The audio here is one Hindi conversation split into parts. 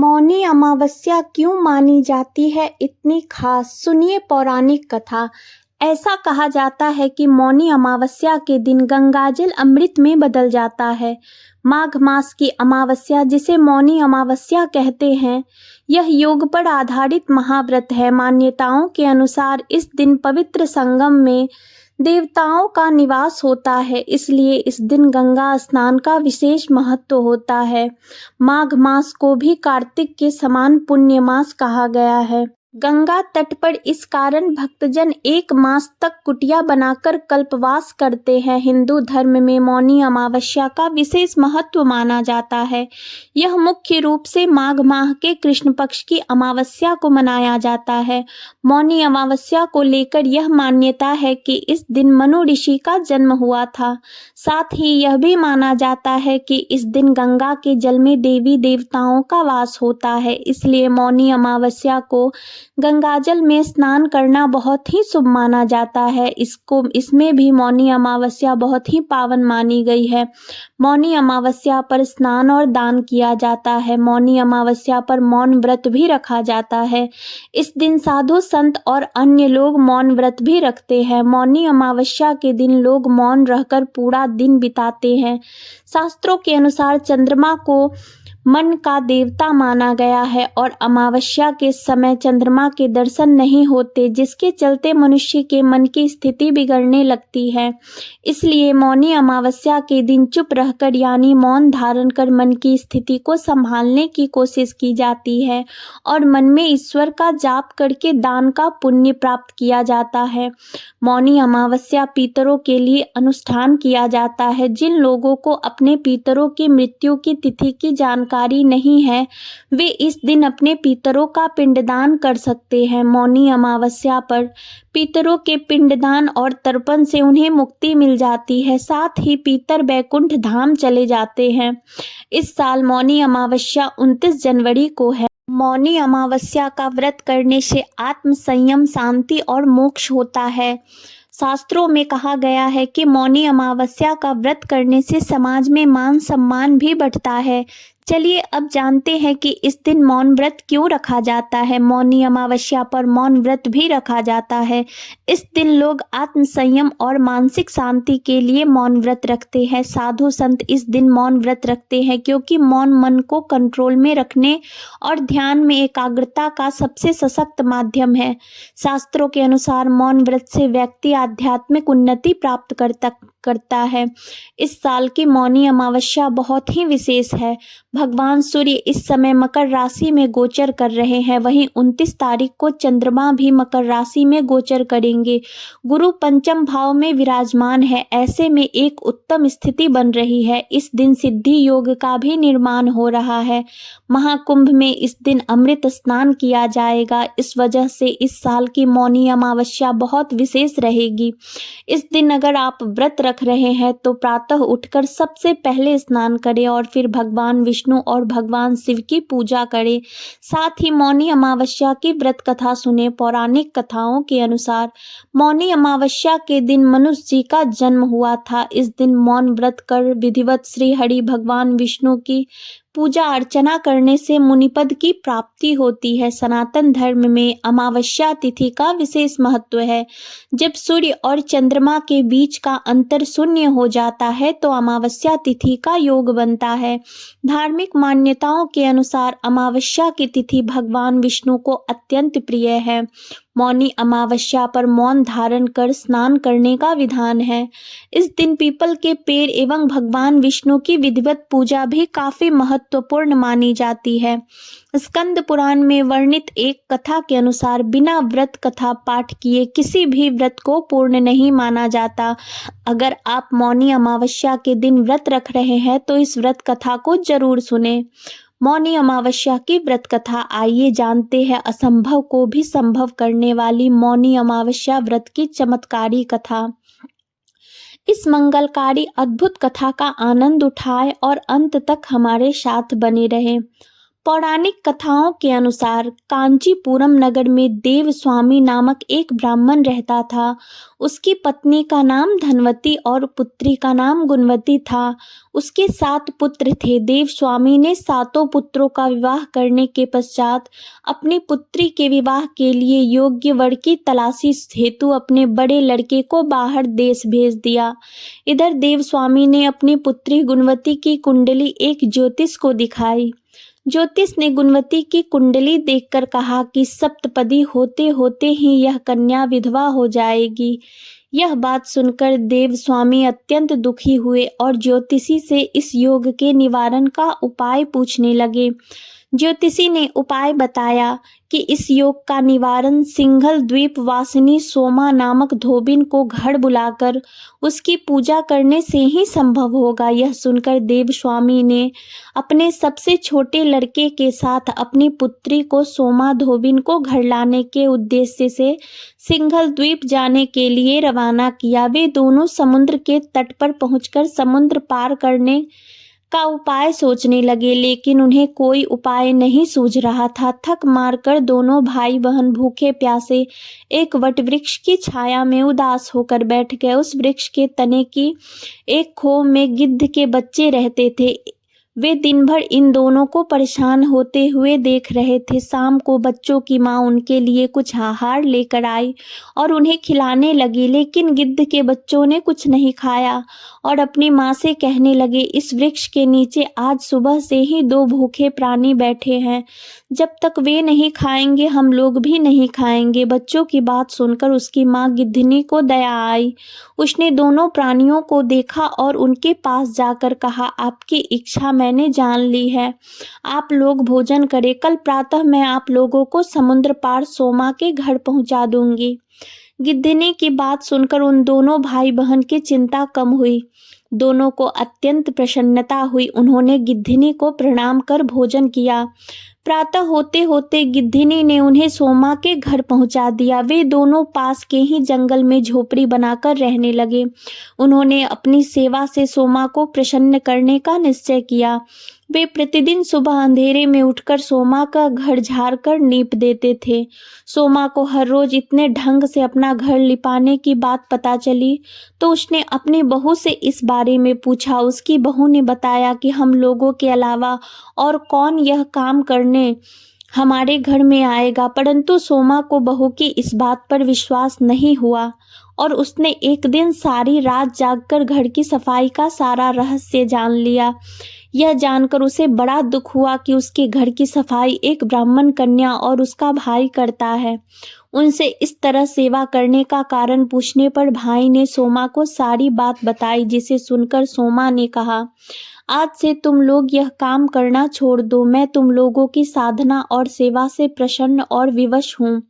मौनी अमावस्या क्यों मानी जाती है इतनी खास? सुनिए पौराणिक कथा। ऐसा कहा जाता है कि मौनी अमावस्या के दिन गंगाजल अमृत में बदल जाता है। माघ मास की अमावस्या, जिसे मौनी अमावस्या कहते हैं, यह योग पर आधारित महाव्रत है। मान्यताओं के अनुसार इस दिन पवित्र संगम में देवताओं का निवास होता है, इसलिए इस दिन गंगा स्नान का विशेष महत्व होता है। माघ मास को भी कार्तिक के समान पुण्य मास कहा गया है। गंगा तट पर इस कारण भक्तजन एक मास तक कुटिया बनाकर कल्पवास करते हैं। हिंदू धर्म में मौनी अमावस्या का विशेष महत्व माना जाता है। यह मुख्य रूप से माघ माह के कृष्ण पक्ष की अमावस्या को मनाया जाता है। मौनी अमावस्या को लेकर यह मान्यता है कि इस दिन मनु ऋषि का जन्म हुआ था। साथ ही यह भी माना जाता है कि इस दिन गंगा के जल में देवी देवताओं का वास होता है, इसलिए मौनी अमावस्या को गंगाजल में स्नान करना बहुत ही शुभ माना जाता है। इसमें भी मौनी अमावस्या बहुत ही पावन मानी गई है। मौनी अमावस्या पर स्नान और दान किया जाता है। मौनी अमावस्या पर मौन व्रत भी रखा जाता है। इस दिन साधु संत और अन्य लोग मौन व्रत भी रखते हैं। मौनी अमावस्या के दिन लोग मौन रहकर पूरा दिन बिताते हैं। शास्त्रों के अनुसार चंद्रमा को मन का देवता माना गया है और अमावस्या के समय चंद्रमा के दर्शन नहीं होते, जिसके चलते मनुष्य के मन की स्थिति बिगड़ने लगती है। इसलिए मौनी अमावस्या के दिन चुप रहकर यानी मौन धारण कर मन की स्थिति को संभालने की कोशिश की जाती है और मन में ईश्वर का जाप करके दान का पुण्य प्राप्त किया जाता है। मौनी अमावस्या पितरों के लिए अनुष्ठान किया जाता है। जिन लोगों को अपने पितरों की मृत्यु की तिथि की जानकारी नहीं है, वे इस दिन अपने पितरों का पिंडदान कर सकते हैं। मौनी अमावस्या पर पितरों के पिंडदान और तर्पण से उन्हें मुक्ति मिल जाती है। साथ ही पितर बैकुंठ धाम चले जाते हैं। इस साल मौनी अमावस्या 29 जनवरी को है। मौनी अमावस्या का व्रत करने से आत्म संयम, शांति और मोक्ष होता है। शास्त्रों में कहा गया है कि मौनी अमावस्या का व्रत करने से समाज में मान सम्मान भी बढ़ता है। चलिए अब जानते हैं कि इस दिन मौन व्रत क्यों रखा जाता है। मौनी अमावस्या पर मौन व्रत भी रखा जाता है। इस दिन लोग आत्म संयम और मानसिक शांति के लिए मौन व्रत रखते हैं। साधु संत इस दिन मौन व्रत रखते हैं क्योंकि मौन मन को कंट्रोल में रखने और ध्यान में एकाग्रता का सबसे सशक्त माध्यम है। शास्त्रों के अनुसार मौन व्रत से व्यक्ति आध्यात्मिक उन्नति प्राप्त करता है। इस साल की मौनी अमावस्या बहुत ही विशेष है। भगवान सूर्य इस समय मकर राशि में गोचर कर रहे हैं। वहीं 29 तारीख को चंद्रमा भी मकर राशि में गोचर करेंगे। गुरु पंचम भाव में विराजमान है। ऐसे में एक उत्तम स्थिति बन रही है। इस दिन सिद्धि योग का भी निर्माण हो रहा है। महाकुंभ में इस दिन अमृत स्नान किया जाएगा। इस वजह से इस साल की मौनी अमावस्या बहुत विशेष रहेगी। इस दिन अगर आप व्रत रख रहे हैं तो प्रातः उठकर सबसे पहले स्नान करें और फिर भगवान विष्णु और भगवान शिव की पूजा करें। साथ ही मौनी अमावस्या की व्रत कथा सुने। पौराणिक कथाओं के अनुसार मौनी अमावस्या के दिन मनुष्य जी का जन्म हुआ था। इस दिन मौन व्रत कर विधिवत श्री हरि भगवान विष्णु की पूजा अर्चना करने से मुनिपद की प्राप्ति होती है। सनातन धर्म में अमावस्या तिथि का विशेष महत्व है। जब सूर्य और चंद्रमा के बीच का अंतर शून्य हो जाता है तो अमावस्या तिथि का योग बनता है। धार्मिक मान्यताओं के अनुसार अमावस्या की तिथि भगवान विष्णु को अत्यंत प्रिय है। मौनी अमावस्या पर मौन धारण कर स्नान करने का विधान है। इस दिन पीपल के पेड़ एवं भगवान विष्णु की विधिवत पूजा भी काफी महत्वपूर्ण मानी जाती है। स्कंद पुराण में वर्णित एक कथा के अनुसार बिना व्रत कथा पाठ किए किसी भी व्रत को पूर्ण नहीं माना जाता। अगर आप मौनी अमावस्या के दिन व्रत रख रहे हैं तो इस व्रत कथा को जरूर सुने। मौनी अमावस्या की व्रत कथा आइए जानते हैं असंभव को भी संभव करने वाली मौनी अमावस्या व्रत की चमत्कारी कथा। इस मंगलकारी अद्भुत कथा का आनंद उठाएं और अंत तक हमारे साथ बने रहें। पौराणिक कथाओं के अनुसार कांचीपुरम नगर में देव स्वामी नामक एक ब्राह्मण रहता था। उसकी पत्नी का नाम धनवती और पुत्री का नाम गुणवती था। उसके 7 पुत्र थे। देव स्वामी ने 7 पुत्रों का विवाह करने के पश्चात अपनी पुत्री के विवाह के लिए योग्य वर की तलाशी हेतु अपने बड़े लड़के को बाहर देश भेज दिया। इधर देव स्वामी ने अपनी पुत्री गुणवती की कुंडली एक ज्योतिष को दिखाई। ज्योतिष ने गुणवती की कुंडली देखकर कहा कि सप्तपदी होते होते ही यह कन्या विधवा हो जाएगी। यह बात सुनकर देव स्वामी अत्यंत दुखी हुए और ज्योतिषी से इस योग के निवारण का उपाय पूछने लगे। ज्योतिषी ने उपाय बताया कि इस योग का निवारण सिंघल द्वीप वासिनी सोमा नामक धोबिन को घर बुलाकर उसकी पूजा करने से ही संभव होगा। यह सुनकर देव स्वामी ने अपने सबसे छोटे लड़के के साथ अपनी पुत्री को सोमा धोबिन को घर लाने के उद्देश्य से सिंघल द्वीप जाने के लिए रवाना किया। वे दोनों समुद्र के तट पर पहुंचकर समुद्र पार करने का उपाय सोचने लगे, लेकिन उन्हें कोई उपाय नहीं सूझ रहा था। थक मारकर दोनों भाई बहन भूखे प्यासे एक वटवृक्ष की छाया में उदास होकर बैठ गए। उस वृक्ष के तने की एक खोह में गिद्ध के बच्चे रहते थे। वे दिन भर इन दोनों को परेशान होते हुए देख रहे थे। शाम को बच्चों की माँ उनके लिए कुछ आहार लेकर आई और उन्हें खिलाने लगी, लेकिन गिद्ध के बच्चों ने कुछ नहीं खाया और अपनी माँ से कहने लगे, इस वृक्ष के नीचे आज सुबह से ही 2 भूखे प्राणी बैठे हैं। जब तक वे नहीं खाएंगे हम लोग भी नहीं खाएंगे। बच्चों की बात सुनकर उसकी माँ गिद्धनी को दया आई। उसने दोनों प्राणियों को देखा और उनके पास जाकर कहा, आपकी इच्छा मैंने जान ली है, आप लोग भोजन करें। कल प्रातः मैं आप लोगों को समुद्र पार सोमा के घर पहुंचा दूंगी। गिद्धनी की बात सुनकर उन दोनों भाई बहन की चिंता कम हुई। दोनों को अत्यंत प्रसन्नता हुई। उन्होंने गिद्धनी को प्रणाम कर भोजन किया। प्रातः होते होते गिद्धनी ने उन्हें सोमा के घर पहुंचा दिया। वे दोनों पास के ही जंगल में झोपड़ी बनाकर रहने लगे। उन्होंने अपनी सेवा से सोमा को प्रसन्न करने का निश्चय किया। वे प्रतिदिन सुबह अंधेरे में उठकर सोमा का घर झाड़ कर लीप देते थे। सोमा को हर रोज इतने ढंग से अपना घर लिपाने की बात पता चली तो उसने अपनी बहू से इस बारे में पूछा। उसकी बहू ने बताया कि हम लोगों के अलावा और कौन यह काम करने हमारे घर में आएगा, परंतु सोमा को बहू की इस बात पर विश्वास नहीं हुआ और उसने एक दिन सारी रात जागकर घर की सफाई का सारा रहस्य जान लिया। यह जानकर उसे बड़ा दुख हुआ कि उसके घर की सफाई एक ब्राह्मण कन्या और उसका भाई करता है। उनसे इस तरह सेवा करने का कारण पूछने पर भाई ने सोमा को सारी बात बताई, जिसे सुनकर सोमा ने कहा, आज से तुम लोग यह काम करना छोड़ दो। मैं तुम लोगों की साधना और सेवा से प्रसन्न और विवश हूँ।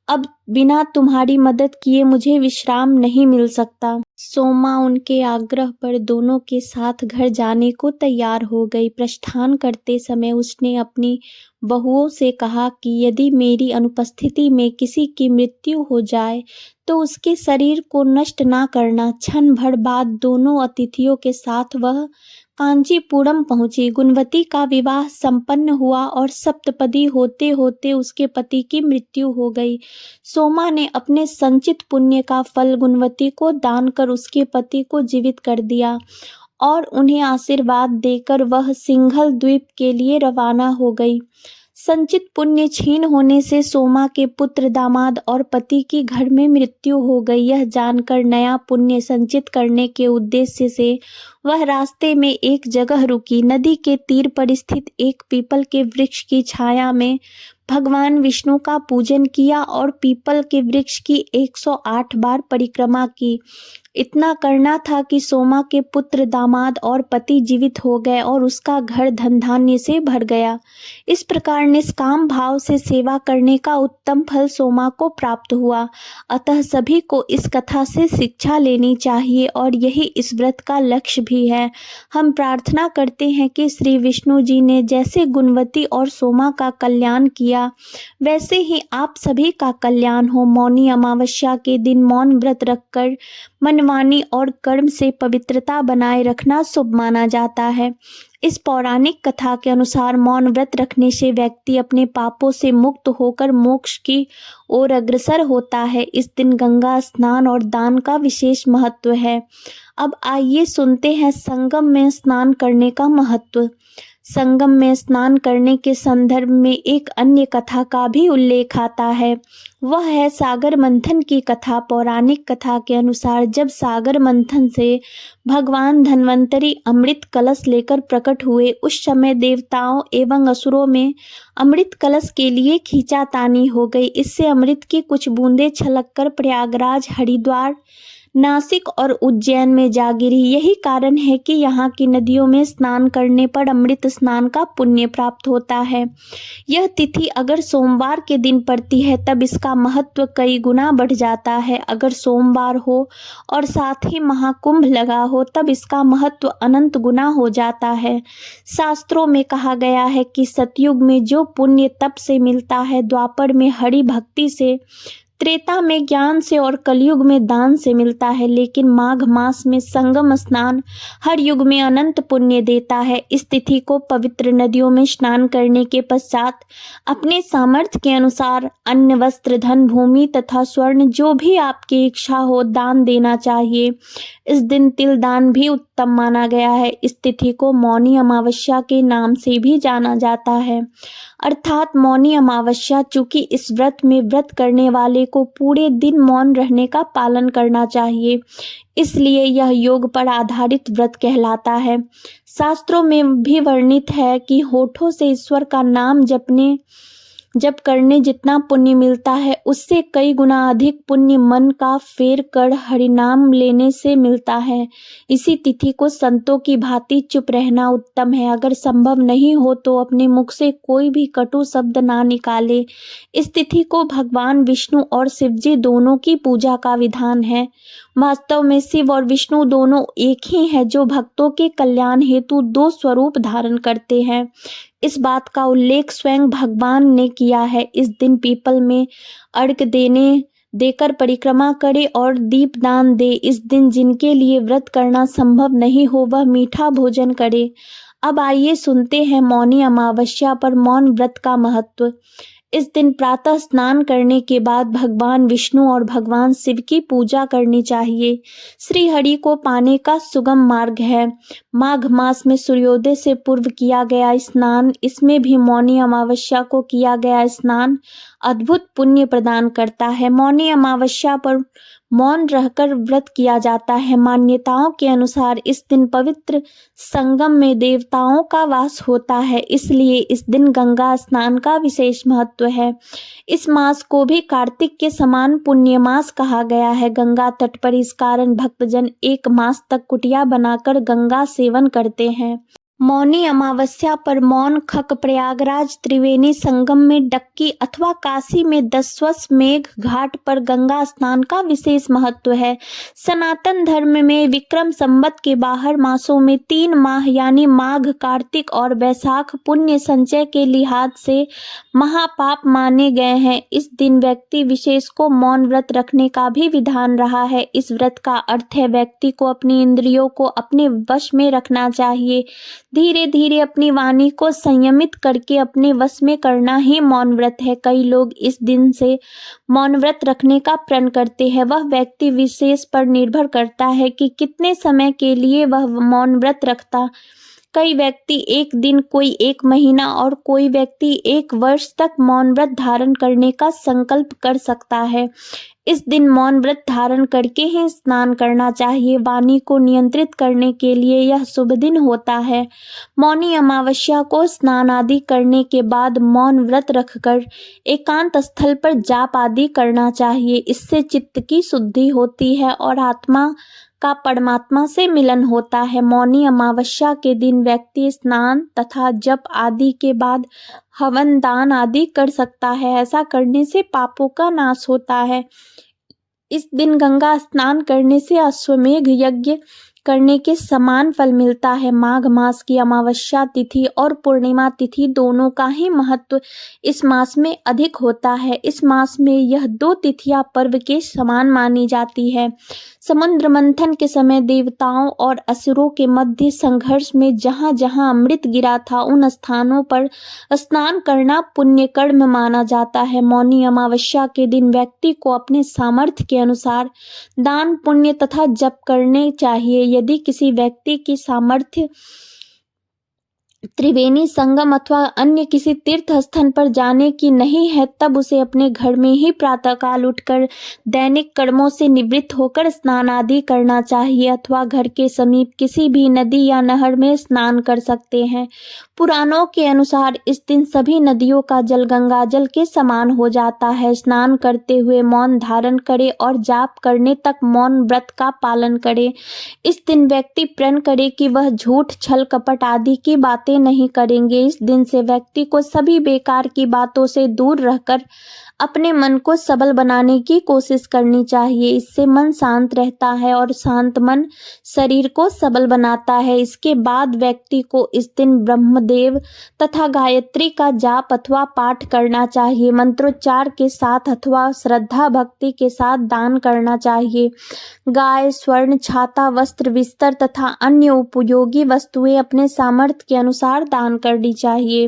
अब बिना तुम्हारी मदद किए मुझे विश्राम नहीं मिल सकता। सोमा उनके आग्रह पर दोनों के साथ घर जाने को तैयार हो गई। प्रस्थान करते समय उसने अपनी बहुओं से कहा कि यदि मेरी अनुपस्थिति में किसी की मृत्यु हो जाए तो उसके शरीर को नष्ट ना करना। क्षण भर बाद दोनों अतिथियों के साथ वह कांचीपुरम पहुंची। गुणवती का विवाह संपन्न हुआ और सप्तपदी होते होते उसके पति की मृत्यु हो गई। सोमा ने अपने संचित पुण्य का फल गुणवती को दान कर उसके पति को जीवित कर दिया और उन्हें आशीर्वाद देकर वह सिंघल द्वीप के लिए रवाना हो गई। संचित पुण्य छीन होने से सोमा के पुत्र, दामाद और पति की घर में मृत्यु हो गई। यह जानकर नया पुण्य संचित करने के उद्देश्य से वह रास्ते में एक जगह रुकी। नदी के तीर पर स्थित एक पीपल के वृक्ष की छाया में भगवान विष्णु का पूजन किया और पीपल के वृक्ष की 108 बार परिक्रमा की। इतना करना था कि सोमा के पुत्र, दामाद और पति जीवित हो गए और उसका घर धन धान्य से भर गया। इस प्रकार निष्काम भाव से सेवा करने का उत्तम फल सोमा को प्राप्त हुआ। अतः सभी को इस कथा से शिक्षा लेनी चाहिए और यही इस व्रत का लक्ष्य भी है। हम प्रार्थना करते हैं कि श्री विष्णु जी ने जैसे गुणवती और सोमा का कल्याण किया वैसे ही आप सभी का कल्याण हो। मौनी अमावस्या के दिन मौन व्रत रखकर मनवाणी और कर्म से पवित्रता बनाए रखना शुभ माना जाता है। इस पौराणिक कथा के अनुसार मौन व्रत रखने से व्यक्ति अपने पापों से मुक्त होकर मोक्ष की ओर अग्रसर होता है। इस दिन गंगा स्नान और दान का विशेष महत्व है। अब आइए सुनते हैं संगम में स्नान करने का महत्व। संगम में स्नान करने के संदर्भ में एक अन्य कथा का भी उल्लेख आता है। वह है सागर मंथन की कथा। पौराणिक कथा के अनुसार जब सागर मंथन से भगवान धन्वंतरी अमृत कलश लेकर प्रकट हुए, उस समय देवताओं एवं असुरों में अमृत कलश के लिए खींचातानी हो गई। इससे अमृत की कुछ बूंदें छलककर प्रयागराज, हरिद्वार, नासिक और उज्जैन में जा गिरी। यही कारण है कि यहाँ की नदियों में स्नान करने पर अमृत स्नान का पुण्य प्राप्त होता है। यह तिथि अगर सोमवार के दिन पड़ती है तब इसका महत्व कई गुना बढ़ जाता है। अगर सोमवार हो और साथ ही महाकुंभ लगा हो तब इसका महत्व अनंत गुना हो जाता है। शास्त्रों में कहा गया है कि सतयुग में जो पुण्य तप से मिलता है, द्वापर में हरि भक्ति से, त्रेता में ज्ञान से और कलयुग में दान से मिलता है, लेकिन माघ मास में संगम स्नान हर युग में अनंत पुण्य देता है। इस तिथि को पवित्र नदियों में स्नान करने के पश्चात अपने सामर्थ्य के अनुसार अन्न, वस्त्र, धन, भूमि तथा स्वर्ण जो भी आपकी इच्छा हो दान देना चाहिए। इस दिन तिल दान भी उत्तम माना गया है। इस तिथि को मौनी अमावस्या के नाम से भी जाना जाता है, अर्थात मौनी अमावस्या। चूंकि इस व्रत में व्रत करने वाले को पूरे दिन मौन रहने का पालन करना चाहिए, इसलिए यह योग पर आधारित व्रत कहलाता है। शास्त्रों में भी वर्णित है कि होठों से ईश्वर का नाम जप करने जितना पुण्य मिलता है, उससे कई गुना अधिक पुण्य मन का फेर कर हरिनाम लेने से मिलता है। इसी तिथि को संतों की भांति चुप रहना उत्तम है। अगर संभव नहीं हो तो अपने मुख से कोई भी कटु शब्द ना निकाले। इस तिथि को भगवान विष्णु और शिव जी दोनों की पूजा का विधान है। वास्तव में शिव और विष्णु दोनों एक ही हैं, जो भक्तों के कल्याण हेतु दो स्वरूप धारण करते हैं। इस बात का उल्लेख स्वयं भगवान ने किया है। इस दिन पीपल में अर्घ देकर परिक्रमा करे और दीपदान दे। इस दिन जिनके लिए व्रत करना संभव नहीं हो वह मीठा भोजन करे। अब आइए सुनते हैं मौनी अमावस्या पर मौन व्रत का महत्व। इस दिन प्रातः स्नान करने के बाद भगवान विष्णु और भगवान शिव की पूजा करनी चाहिए। श्री हरि को पाने का सुगम मार्ग है। माघ मास में सूर्योदय से पूर्व किया गया स्नान, इसमें भी मौनी अमावस्या को किया गया स्नान अद्भुत पुण्य प्रदान करता है। मौनी अमावस्या पर मौन रहकर व्रत किया जाता है। मान्यताओं के अनुसार इस दिन पवित्र संगम में देवताओं का वास होता है, इसलिए इस दिन गंगा स्नान का विशेष महत्व है। इस मास को भी कार्तिक के समान पुण्य मास कहा गया है। गंगा तट पर इस कारण भक्तजन एक मास तक कुटिया बनाकर गंगा सेवन करते हैं। मौनी अमावस्या पर मौन खक प्रयागराज त्रिवेणी संगम में डक्की अथवा काशी में दशवश मेघ घाट पर गंगा स्नान का विशेष महत्व है। सनातन धर्म में विक्रम संवत के बाहर मासों में 3 माह यानी माघ, कार्तिक और वैशाख पुण्य संचय के लिहाज से महापाप माने गए हैं। इस दिन व्यक्ति विशेष को मौन व्रत रखने का भी विधान रहा है। इस व्रत का अर्थ है व्यक्ति को अपनी इंद्रियों को अपने वश में रखना चाहिए। धीरे धीरे अपनी वाणी को संयमित करके अपने वश में करना ही मौन व्रत है। कई लोग इस दिन से मौन व्रत रखने का प्रण करते हैं। वह व्यक्ति विशेष पर निर्भर करता है कि कितने समय के लिए वह मौन व्रत रखता। कई व्यक्ति एक दिन, कोई 1 महीना और कोई व्यक्ति 1 वर्ष तक मौन व्रत धारण करने का संकल्प कर सकता है। इस दिन मौन व्रत धारण करके ही स्नान करना चाहिए। वाणी को नियंत्रित करने के लिए यह शुभ दिन होता है। मौनी अमावस्या को स्नान आदि करने के बाद मौन व्रत रखकर एकांत स्थल पर जाप आदि करना चाहिए। इससे चित्त की शुद्धि होती है और आत्मा का परमात्मा से मिलन होता है। मौनी अमावस्या के दिन व्यक्ति स्नान तथा जप आदि के बाद हवन, दान आदि कर सकता है। ऐसा करने से पापों का नाश होता है। इस दिन गंगा स्नान करने से अश्वमेघ यज्ञ करने के समान फल मिलता है। माघ मास की अमावस्या तिथि और पूर्णिमा तिथि दोनों का ही महत्व इस मास में अधिक होता है। इस मास में यह 2 तिथियां पर्व के समान मानी जाती है। समुद्र मंथन के समय देवताओं और असुरों के मध्य संघर्ष में जहां जहां अमृत गिरा था, उन स्थानों पर स्नान करना पुण्य कर्म माना जाता है। मौनी अमावस्या के दिन व्यक्ति को अपने सामर्थ्य के अनुसार दान, पुण्य तथा जप करने चाहिए। यदि किसी व्यक्ति की सामर्थ्य त्रिवेणी संगम अथवा अन्य किसी तीर्थ स्थल पर जाने की नहीं है, तब उसे अपने घर में ही प्रातःकाल उठकर दैनिक कर्मों से निवृत्त होकर स्नान आदि करना चाहिए अथवा घर के समीप किसी भी नदी या नहर में स्नान कर सकते हैं। पुराणों के अनुसार इस दिन सभी नदियों का जल गंगा जल के समान हो जाता है। स्नान करते हुए मौन धारण करे और जाप करने तक मौन व्रत का पालन करे। इस दिन व्यक्ति प्रण करे कि वह झूठ, छल, कपट आदि की बातें नहीं करेंगे। इस दिन से व्यक्ति को सभी बेकार की बातों से दूर रहकर अपने मन को सबल बनाने की कोशिश करनी चाहिए। इससे मन शांत रहता है और शांत मन शरीर को सबल बनाता है। इसके बाद व्यक्ति को इस दिन ब्रह्मदेव तथा गायत्री का जाप अथवा पाठ करना चाहिए। मंत्रोच्चार के साथ अथवा श्रद्धा भक्ति के साथ दान करना चाहिए। गाय, स्वर्ण, छाता, वस्त्र, बिस्तर तथा अन्य उपयोगी वस्तुएं अपने सामर्थ्य के अनुसार दान करनी चाहिए।